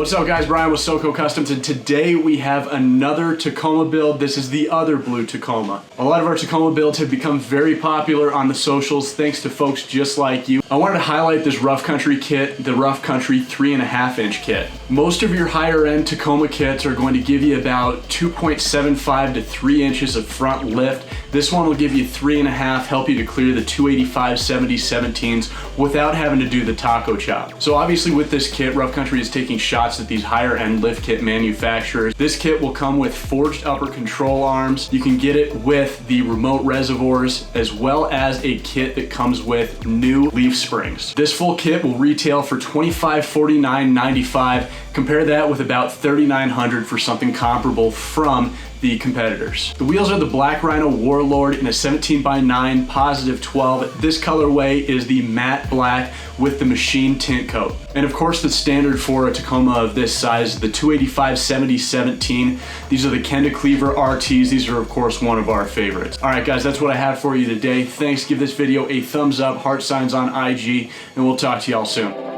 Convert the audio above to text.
What's up guys, Brian with SoCo Customs, and today we have another Tacoma build. This is the other blue Tacoma. A lot of our Tacoma builds have become very popular on the socials thanks to folks just like you. I wanted to highlight this rough country kit, the rough country 3.5 inch kit. Most of your higher end Tacoma kits are going to give you about 2.75 to 3 inches of front lift. This one will give you 3.5, help you to clear the 285 70 17s without having to do the taco chop. So obviously with this kit, Rough Country is taking shots at these higher end lift kit manufacturers. This kit will come with forged upper control arms. You can get it with the remote reservoirs, as well as a kit that comes with new leaf springs. This full kit will retail for $2549.95. Compare that with about $3,900 for something comparable from the competitors. The wheels are the Black Rhino Warlord in a 17x9 positive 12. This colorway is the matte black with the machine tint coat. And of course the standard for a Tacoma of this size, the 285 70 17. These are the Klever RTs. These are of course one of our favorites. All right guys, that's what I have for you today. Thanks, give this video a thumbs up, heart signs on IG, and we'll talk to y'all soon.